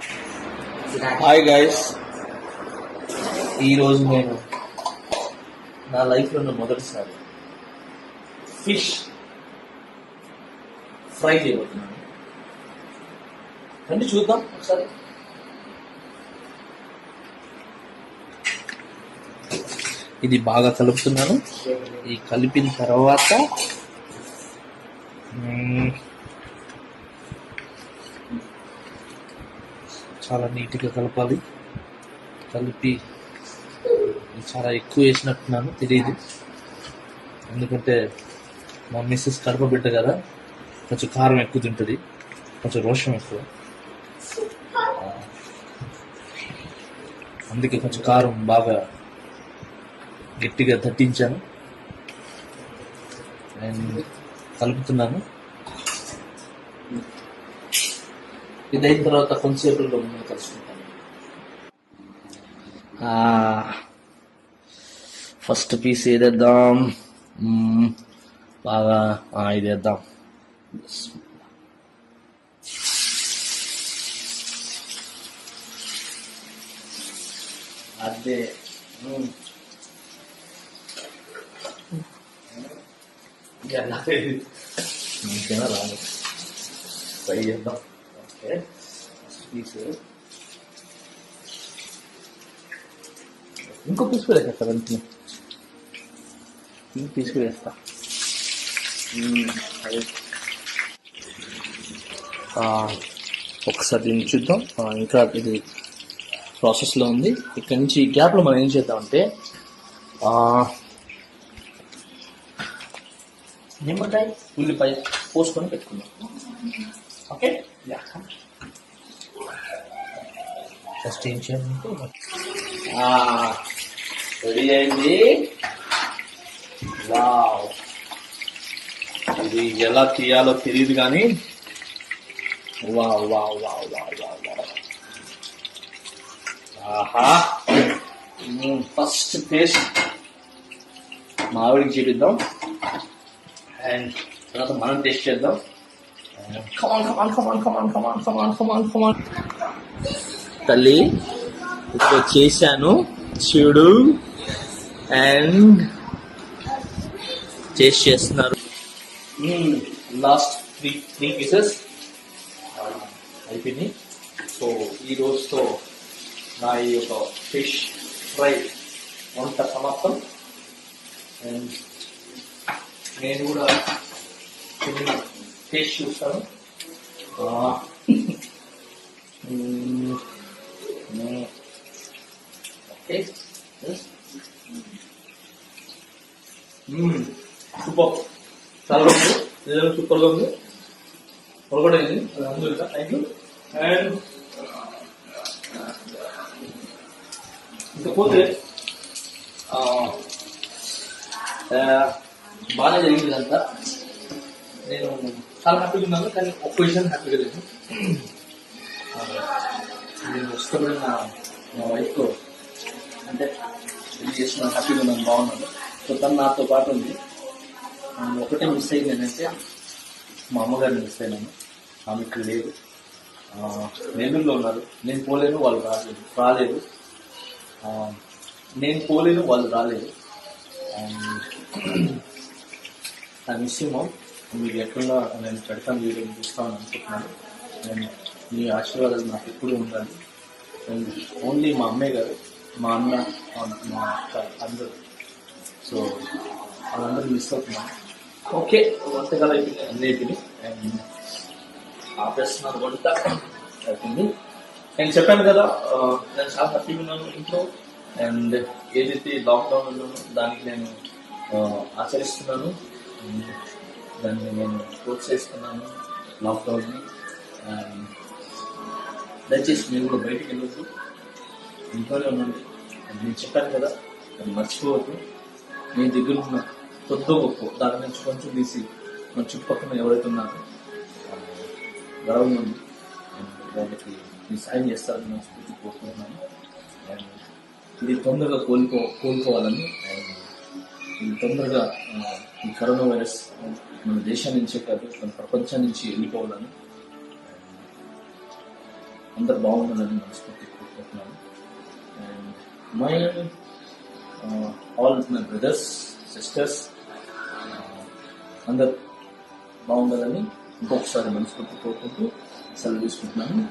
Hi guys, ఈరోజు నేను నా లైఫ్లో మొదటిసారి ఫిష్ ఫ్రై చేయబోతున్నాను. రండి చూద్దాం ఒకసారి. ఇది బాగా కలుపుతున్నాను. ఈ కలిపిన తర్వాత చాలా నీట్గా కలపాలి. కలిపి చాలా ఎక్కువ వేసినట్టున్నాను, తెలియదు. ఎందుకంటే మా మిస్సెస్ కడప బిడ్డ కదా, కొంచెం కారం ఎక్కువ తింటుంది, కొంచెం రోషం ఎక్కువ, అందుకే కొంచెం కారం బాగా గట్టిగా తట్టించాను అండ్ కలుపుతున్నాను. ఇది అయిన తర్వాత కొంతసేపులో మనం కలుసుకుంటాను. ఫస్ట్ పీస్ ఏదేద్దాం, బాగా ఇదేద్దాం. అదే ఇంకేనా రాదు, ట్రై చేద్దాం. ఓకే, పీస్ ఇంకో పీస్ కూడా వేస్తా, వెంటనే ఇంకో పీస్ కూడా వేస్తా. ఒకసారి దీన్ని చూద్దాం. ఇంకా ఇది ప్రాసెస్లో ఉంది. ఇక్కడ నుంచి ఈ గ్యాప్లో మనం ఏం చేద్దామంటే నిమ్మకాయ ఉల్లిపాయ పోసుకొని పెట్టుకుందాం. ఓకే, ఫస్ట్ ఏం చేయాలంటే రెడీ అయింది. వావ్, ఇది ఎలా తీయాలో తెలియదు కానీ wow wow wow wow wow wow. ఆహా, ఫస్ట్ టేస్ట్ మా ఆవిడికి చూపిద్దాం అండ్ తర్వాత మనం టేస్ట్ చేద్దాం. తల్లి ఇప్పుడు చేశాను చూడు, అండ్ టేస్ట్ చేస్తున్నారు. లాస్ట్ త్రీ పీసెస్ అయిపోయింది. సో ఈ రోజుతో నా ఈ యొక్క ఫిష్ ఫ్రై వంట సమాప్తం. అండ్ నేను కూడా చిన్న టేస్ట్ చూస్తాను. ఓకే, సూపర్, చాలా బాగుంది, నిజంగా సూపర్గా ఉంది. పొరగడైంది, అది అందులో థ్యాంక్ యూ. అండ్ ఇకపోతే బాగా జరిగింది అంతా. నేను చాలా హ్యాపీగా ఉన్నాను, కానీ ఒక్క విషయం హ్యాపీగా లేదు. నేను ఇష్టపడిన మా వైఫ్తో అంటే ఇది చేసిన హ్యాపీగా ఉన్నాను, బాగున్నాను. సో తను నాతో పాటు ఉంది. ఒకటే మిస్ అయింది ఏంటంటే మా అమ్మగారిని మిస్ అయినాను. ఆమె ఇక్కడ లేదు, నెల్లూరులో ఉన్నారు. నేను పోలేను, వాళ్ళు రాలేదు. నేను పోలేను, వాళ్ళు రాలేదు. ఆ మిస్సింగ్ మీకు ఎట్లా నేను పెడతాను, వీడియో చూస్తామని అనుకుంటున్నాను. నేను మీ ఆశీర్వాదాలు నాకు ఎప్పుడు ఉండాలి. అండ్ ఓన్లీ మా అమ్మాయి గారు, మా అన్న, మా అక్క అందరూ, సో వాళ్ళందరూ మిస్ అవుతున్నాను. ఓకే, వంటకాలు అయిపోయింది, అన్నీ అయిపోయింది. అండ్ ఆపేస్తున్నారు, వంట అయిపోయింది. నేను చెప్పాను కదా, నేను చాలా హ్యాపీగా ఉన్నాను ఇంట్లో. అండ్ ఏదైతే లాక్డౌన్ ఉన్నానో దానికి నేను ఆచరిస్తున్నాను, దాన్ని నేను ప్రోత్సహిస్తున్నాను లాక్డౌన్ని. దయచేసి మీరు కూడా బయటికి వెళ్ళొద్దు, ఇంట్లోనే ఉండండి. నేను చెప్పాను కదా, అది మర్చిపోవద్దు. మీ దగ్గర ఉన్న కొద్దో గొప్ప దాని నుంచి కొంచెం తీసి మన చుట్టుపక్కల ఎవరైతే ఉన్నారో గర్వంగా ఉంది, వాళ్ళకి మీ సాయం చేస్తారని నేను స్ఫూర్తి కోరుకుంటున్నాను. అండ్ ఇది తొందరగా కోలుకోవాలని, అండ్ ఇది తొందరగా ఈ కరోనా వైరస్ మన దేశం నుంచే కాదు, మన ప్రపంచం నుంచి వెళ్ళిపోవాలని అందరు బాగుండాలని మనస్ఫూర్తి కోరుకుంటున్నాను. And my all my brothers sisters అందరు బాగుండాలని ఇంకొకసారి మనస్ఫూర్తి కోరుకుంటూ సెలవు తీసుకుంటున్నాను.